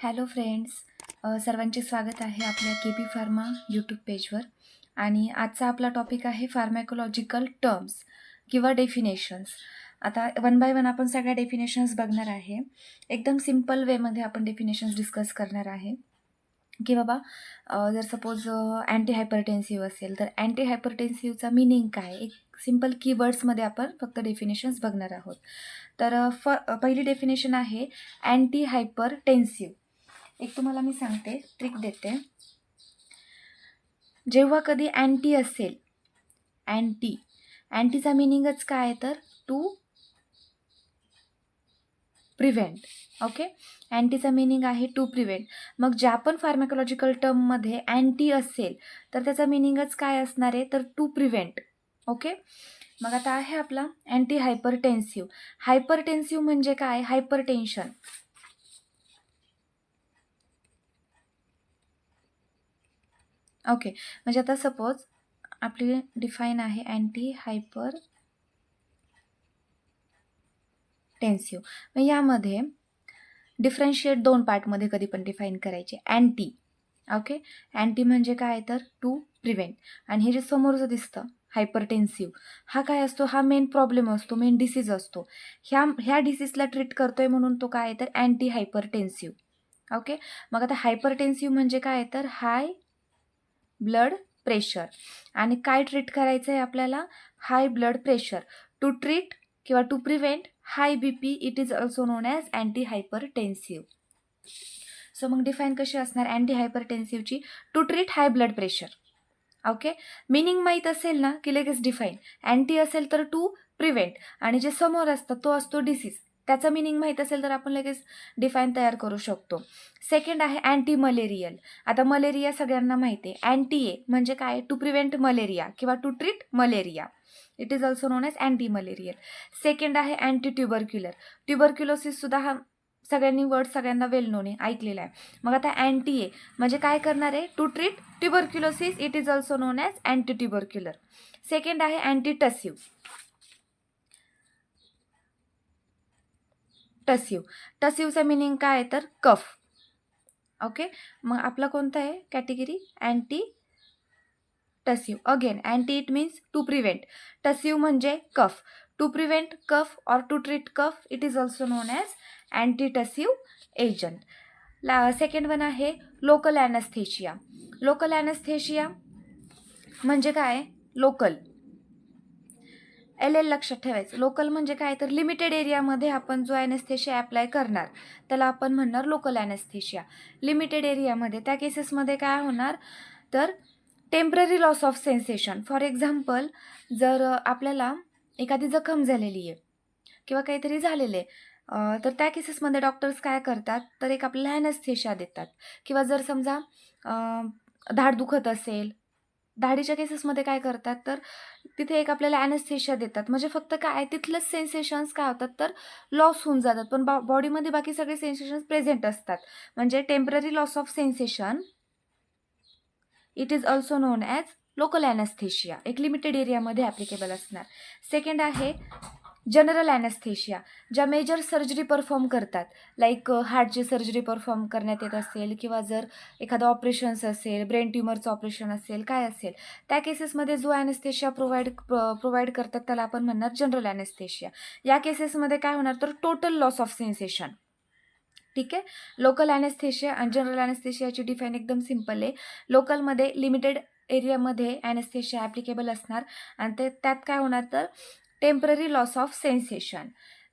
Hello friends, सर्वांचे स्वागत आहे आपल्या के पी फार्मा यूट्यूब पेजवर. आणि आजचा आपला टॉपिक आहे फार्मॅकोलॉजिकल टर्म्स किंवा डेफिनेशन्स. आता वन बाय वन आपण सगळ्या डेफिनेशन्स बघणार आहे. एकदम सिम्पल वेमध्ये आपण डेफिनेशन्स डिस्कस करणार आहे की बाबा जर सपोज अँटी हायपरटेन्सिव्ह असेल तर अँटी हायपरटेन्सिव्हचा मिनिंग काय, एक सिम्पल कीवर्ड्समध्ये आपण फक्त डेफिनेशन्स बघणार आहोत. तर पहिली डेफिनेशन आहे अँटी हायपरटेन्सिव्ह. एक तुम्हाला मी सांगते, ट्रिक देते. जेव्हा कधी अँटी असेल, अँटीचा मिनिंगच काय आहे तर टू प्रिव्हेंट. ओके, अँटीचा मिनिंग आहे टू प्रिव्हेंट. मग ज्या पण फार्मॅकोलॉजिकल टर्ममध्ये अँटी असेल तर त्याचा मिनिंगच काय असणार आहे तर टू प्रिव्हेंट. ओके, मग आता आहे आपला अँटी हायपरटेन्सिव्ह. हायपरटेन्सिव्ह म्हणजे काय, हायपरटेन्शन. ओके, म्हणजे आता सपोज आपली डिफाईन आहे अँटी हायपरटेन्सिव्ह. मग यामध्ये डिफरन्शिएट दोन पार्टमध्ये कधी पण डिफाईन करायचे. अँटी, ओके, अँटी म्हणजे काय तर टू प्रिव्हेंट. आणि हे जे समोरचं दिसतं हायपरटेन्सिव्ह, हा काय असतो, हा मेन प्रॉब्लेम असतो, मेन डिसीज असतो. ह्या डिसीजला ट्रीट करतोय म्हणून तो काय तर अँटी हायपरटेन्सिव्ह. ओके, मग आता हायपरटेन्सिव्ह म्हणजे काय तर हाय ब्लड प्रेशर. आणि काय ट्रीट करायचं आहे आपल्याला, high blood pressure. To treat किंवा to prevent high BP, it is also known as anti hypertensive. So मग डिफाईन कशी असणार अँटी हायपरटेन्सिव्हची, to treat high blood pressure. Okay, meaning माहीत असेल ना की लगेच डिफाईन. अँटी असेल तर टू प्रिव्हेंट, आणि जे समोर असतं तो असतो डिसीज, त्याचा मिनिंग माहीत असेल तर आपण लगेच डिफाईन तयार करू शकतो. सेकंड आहे अँटी मलेरियल. आता मलेरिया सगळ्यांना माहिती आहे. अँटी ए म्हणजे काय, टू प्रिव्हेंट मलेरिया किंवा to treat malaria, it is also known as anti malarial. Second आहे अँटी ट्युबरक्युलर. ट्युबरक्युलोसिससुद्धा हा सगळ्यांनी वर्ड सगळ्यांना वेल नोन आहे, ऐकलेला आहे. मग आता अँटी ए म्हणजे काय करणार आहे, to treat tuberculosis, it is also known as anti tubercular. Second आहे अँटी टस्यू. टस्यूचा मिनिंग काय आहे तर कफ. ओके, मग आपला कोणता आहे category, anti tussive. Again anti it means to prevent, tussive म्हणजे कफ. टू प्रिव्हेंट कफ और to treat cough, it is also known as anti tussive agent. Second one आहे लोकल ॲनेस्थेशिया. लोकल ॲनेस्थेशिया म्हणजे काय, local, LL लक्षात ठेवायचं. Local म्हणजे काय तर लिमिटेड एरियामध्ये आपण जो ॲनेस्थेशिया अप्लाय करणार त्याला आपण म्हणणार लोकल ॲनेस्थेशिया. लिमिटेड एरियामध्ये त्या केसेसमध्ये काय होणार तर temporary loss of sensation. For example, जर आपल्याला एखादी जखम झालेली आहे किंवा काहीतरी झालेलं आहे तर त्या केसेसमध्ये डॉक्टर्स काय करतात तर एक आपल्याला ॲनेस्थेशिया देतात. किंवा जर समजा धाड दुखत असेल, धाडीच्या केसेसमध्ये काय करतात तर तिथे एक आपल्याला ॲनेस्थेशिया देतात. म्हणजे फक्त काय तिथलंच सेन्सेशन्स काय होतात तर लॉस होऊन जातात, पण बॉडीमध्ये बाकी सगळे सेन्सेशन्स प्रेझेंट असतात. म्हणजे temporary loss of sensation, it is also known as local anaesthesia, एक लिमिटेड एरियामध्ये ॲप्लिकेबल असणार. सेकंड आहे जनरल ॲनेस्थेशिया. ज्या मेजर सर्जरी परफॉर्म करतात, लाईक हार्टची सर्जरी परफॉर्म करण्यात येत असेल किंवा जर एखादं ऑपरेशन्स असेल, ब्रेन ट्युमरचं ऑपरेशन असेल, काय असेल, त्या केसेसमध्ये जो ॲनेस्थेशिया प्रोव्हाइड करतात त्याला आपण म्हणणार जनरल ॲनेस्थेशिया. या केसेसमध्ये काय होणार तर टोटल लॉस ऑफ सेन्सेशन. ठीक आहे, लोकल ॲनेस्थेशिया आणि जनरल ॲनेस्थेशियाची डिफाईन एकदम सिम्पल आहे. लोकलमध्ये लिमिटेड एरियामध्ये ॲनेस्थेशिया ॲप्लिकेबल असणार आणि त्यात काय होणार तर टेम्पररी लॉस ऑफ सेन्सेशन.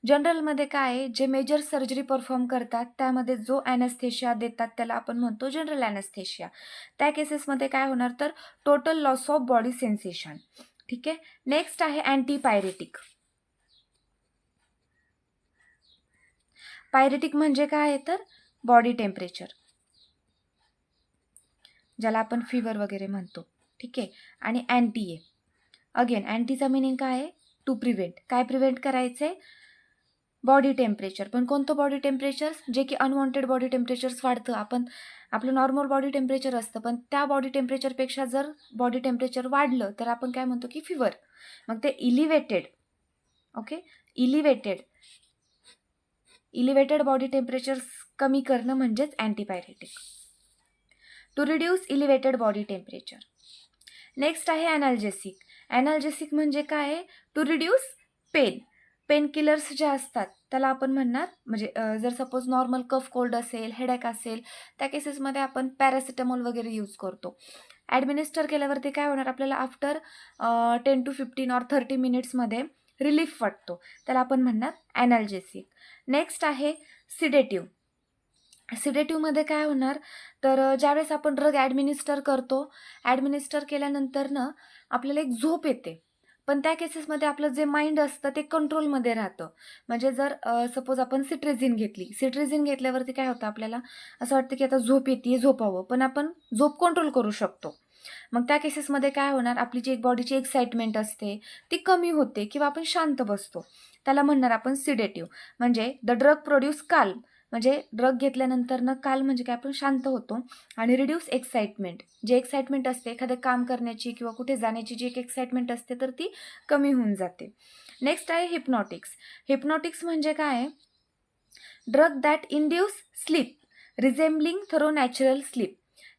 जनरलमध्ये काय आहे, जे मेजर सर्जरी परफॉर्म करतात त्यामध्ये जो ॲनेस्थेशिया देतात त्याला आपण म्हणतो जनरल ॲनेस्थेशिया. त्या केसेसमध्ये काय होणार तर total loss of body sensation. ठीक आहे, नेक्स्ट आहे अँटीपायरेटिक. पायरेटिक म्हणजे काय आहे तर बॉडी टेम्परेचर, ज्याला आपण फीवर वगैरे म्हणतो. ठीक आहे, आणि अँटी आहे. अगेन अँटीचा मिनिंग काय आहे टू प्रिव्हेंट. काय प्रिव्हेंट करायचे, बॉडी टेम्परेचर. पण कोणतं बॉडी टेम्परेचर, जे की अनवॉन्टेड बॉडी टेम्परेचर्स वाढतं. आपलं नॉर्मल बॉडी टेम्परेचर असतं, पण त्या बॉडी टेम्परेचरपेक्षा जर बॉडी टेम्परेचर वाढलं तर आपण काय म्हणतो की फिवर. मग ते elevated, okay, elevated body temperature कमी करणं म्हणजेच antipyretic. To reduce elevated body temperature. Next आहे ॲनाल्जेसिक. ॲनाल्जेसिक म्हणजे काय आहे? To reduce pain. Pain killers जे असतात त्याला आपण म्हणणार, म्हणजे जर सपोज नॉर्मल कफ कोल्ड असेल, हेडेक असेल, त्या केसेसमध्ये आपण पॅरासिटामॉल वगैरे यूज करतो. ॲडमिनिस्टर केल्यावरती काय होणार, आपल्याला आफ्टर 10 to 15 or 30 मिनिट्समध्ये रिलीफ वाटतो, त्याला आपण म्हणणार ॲनाल्जेसिक. नेक्स्ट आहे सिडेटिव्ह. सिडेटिव्हमध्ये काय होणार, तर ज्यावेळेस आपण ड्रग ॲडमिनिस्टर करतो, ॲडमिनिस्टर केल्यानंतर ना आपल्याला एक झोप येते, पण त्या केसेसमध्ये आपलं जे माइंड असतं ते कंट्रोलमध्ये राहतं. म्हणजे जर सपोज आपण सिट्रेझिन घेतली, सिट्रेझिन घेतल्यावरती काय होतं, आपल्याला असं वाटतं की आता झोप येते, झोपावं, पण आपण झोप कंट्रोल करू शकतो. मग त्या केसेसमध्ये काय होणार, आपली जी एक बॉडीची एक्साइटमेंट असते ती कमी होते किंवा आपण शांत बसतो, त्याला म्हणणार आपण सिडेटिव्ह. म्हणजे द ड्रग प्रोड्यूस काल्म, म्हणजे ड्रग घेतल्यानंतर ना काल म्हणजे काय, आपण शांत होतो. आणि रिड्यूस एक्साइटमेंट, जे एक्साइटमेंट असते एखादं काम करण्याची किंवा कुठे जाण्याची जी एक एक्साइटमेंट असते तर ती कमी होऊन जाते. नेक्स्ट आहे हिप्नॉटिक्स. हिप्नॉटिक्स म्हणजे काय, drug that induce sleep resembling through natural sleep.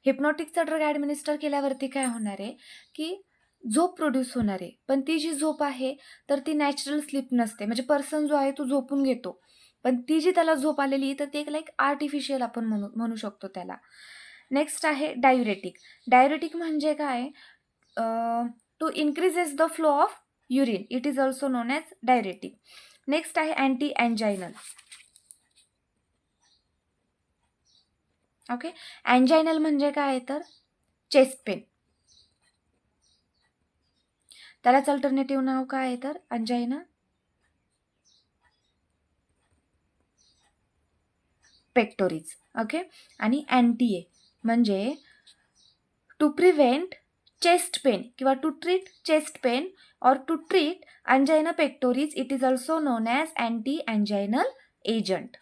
हिप्नॉटिकचा ड्रग ॲडमिनिस्टर केल्यावरती काय होणार आहे की झोप प्रोड्यूस होणार आहे, पण ती जी झोप आहे तर ती नॅचरल स्लीप नसते. म्हणजे पर्सन जो आहे तो झोपून घेतो, पण ती जी त्याला झोप आलेली तर ते एक लाईक आर्टिफिशियल आपण म्हणू शकतो त्याला. नेक्स्ट आहे डायुरेटिक. डायुरेटिक म्हणजे काय, to increases the flow of urine, it is also known as diuretic. Next आहे अँटी अँजायनल. ओके, अँजायनल म्हणजे काय आहे तर चेस्ट पेन, त्यालाच अल्टरनेटिव्ह नाव काय आहे तर अंजायना पेक्टोरिज. ओके, आणि अँटी ए म्हणजे टू प्रिव्हेंट चेस्ट पेन किंवा टू ट्रीट चेस्ट पेन और to treat angina pectoris, it is also known as anti anginal agent.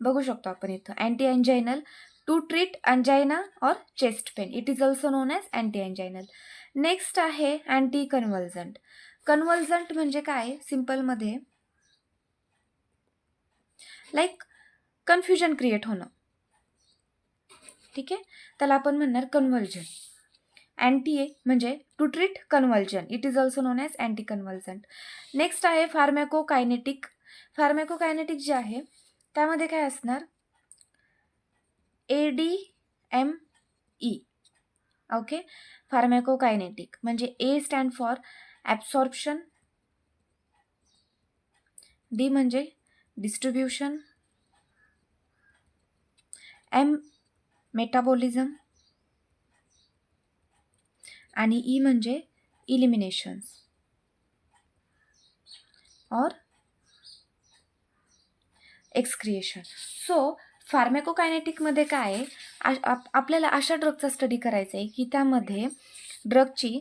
बघू शकतो आपण इथं anti anginal, to treat angina और chest pain, it is also known as anti anginal. Next आहे anti convulsant. Convulsant म्हणजे काय, सिम्पलमध्ये like confusion create होणं, ठीक आहे, त्याला आपण म्हणणार कन्व्हल्जन. अँटी ए म्हणजे to treat convulsion, it is also known as anti convulsant. Next आहे फार्मॅकोकायनेटिक. फार्मॅकोकायनेटिक जे आहे त्यामध्ये काय असणार, ADME. ओके, फार्मॅकोकायनेटिक म्हणजे ए स्टँड फॉर ॲब्सॉर्प्शन, डी म्हणजे डिस्ट्रीब्युशन, एम मेटाबॉलिझम आणि ई म्हणजे इलिमिनेशन्स और एक्सक्रिएशन. सो फार्मॅकोकायनेटिकमध्ये काय आहे, आपल्याला अशा ड्रगचा स्टडी करायचा आहे की त्यामध्ये ड्रगची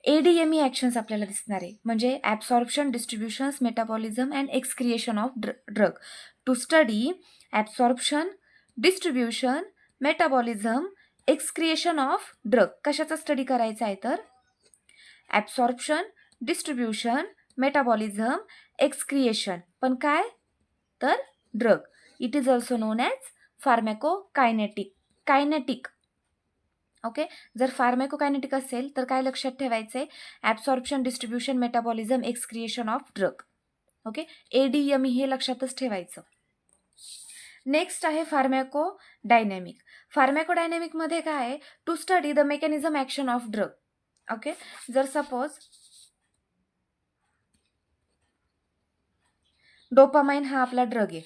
ADME ॲक्शन्स आपल्याला दिसणार आहे, म्हणजे absorption, distributions, metabolism and excretion of drug. To study absorption, distribution, metabolism, excretion of drug. कशाचा स्टडी करायचा आहे तर ॲब्सॉर्प्शन, डिस्ट्रीब्युशन, मेटाबॉलिझम, एक्सक्रिएशन, पण काय तर drug. It is also known as kinetic. Okay, जर फार्मॅकोकायनेटिक असेल तर काय लक्षात ठेवायचं आहे, absorption, distribution, metabolism, excretion of drug. Okay, ADME हे लक्षातच ठेवायचं. नेक्स्ट आहे फार्मॅकोडायनॅमिक. फार्मॅकोडायनॅमिकमध्ये काय आहे, to study the mechanism action of drug. Okay, जर सपोज डोपामाइन हा आपला ड्रग आहे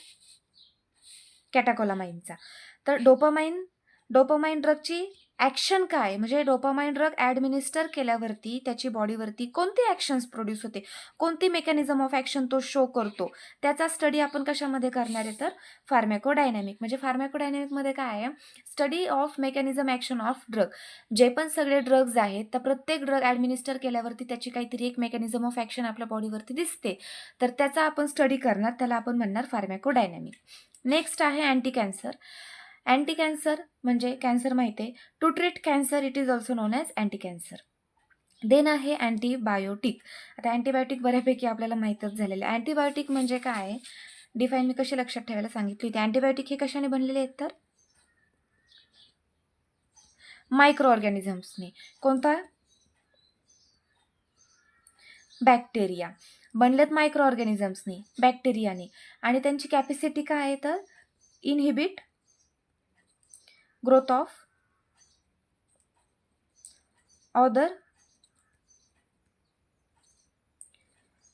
कॅटाकोलामाइनचा, तर डोपामाइन ड्रगची ॲक्शन काय, म्हणजे डोपामाइन ड्रग ॲडमिनिस्टर केल्यावरती त्याची बॉडीवरती कोणती ॲक्शन्स प्रोड्यूस होते, कोणती मेकॅनिझम ऑफ ॲक्शन तो शो करतो, त्याचा स्टडी आपण कशामध्ये करणार आहे तर फार्मॅकोडायनॅमिक. म्हणजे फार्मॅकोडायनॅमिकमध्ये काय आहे, study of mechanism action of drug. जे पण सगळे ड्रग्ज आहेत तर प्रत्येक ड्रग ॲडमिनिस्टर केल्यावरती त्याची काहीतरी एक मेकॅनिझम ऑफ ॲक्शन आपल्या बॉडीवरती दिसते, तर त्याचा आपण स्टडी करणार, त्याला आपण म्हणणार फार्मॅकोडायनॅमिक. नेक्स्ट आहे अँटी कॅन्सर. अँटी कॅन्सर म्हणजे कॅन्सर माहिती आहे, to treat cancer, it is also known as anti cancer. Then आहे अँटीबायोटिक. आता अँटीबायोटिक बऱ्यापैकी आपल्याला माहीतच झालेलं आहे. अँटीबायोटिक म्हणजे काय, डिफाईन मी कशी लक्षात ठेवायला सांगितली होती. अँटीबायोटिक हे कशाने बनलेले आहेत तर मायक्रो ऑर्गॅनिझम्सने. कोणता? बॅक्टेरिया. बनलेत मायक्रो ऑर्गॅनिझम्सनी, बॅक्टेरियाने. आणि त्यांची कॅपॅसिटी काय आहे तर inhibit growth of other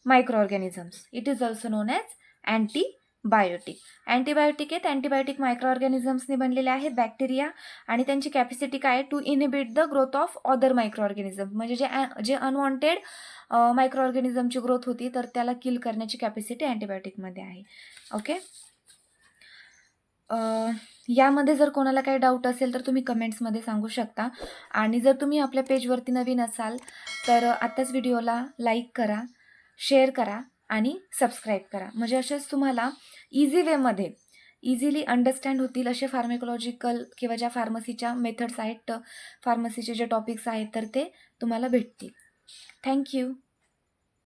micro organisms. It is also known as antibiotic. Antibiotic आहेत, अँटीबायोटिक मायक्रो ऑर्गॅनिझम्सने बनलेले आहेत, बॅक्टेरिया. आणि त्यांची कॅपॅसिटी काय आहे? To inhibit the growth of other micro organism. म्हणजे जे अनवॉन्टेड मायक्रो ऑर्गॅनिझमची ग्रोथ होती तर त्याला किल करण्याची कॅपॅसिटी अँटीबायोटिकमध्ये आहे. ओके. यामध्ये जर कोणाला काही डाऊट असेल तर तुम्ही कमेंट्समध्ये सांगू शकता. आणि जर तुम्ही आपल्या पेजवरती नवीन असाल तर आत्ताच व्हिडिओला लाईक करा, शेअर करा आणि सबस्क्राईब करा. म्हणजे असेच तुम्हाला इझी वेमध्ये इझिली अंडरस्टँड होतील असे फार्मेकोलॉजिकल किंवा ज्या फार्मसीच्या मेथड्स आहेत, फार्मसीचे जे टॉपिक्स आहेत तर ते तुम्हाला भेटतील. थँक्यू.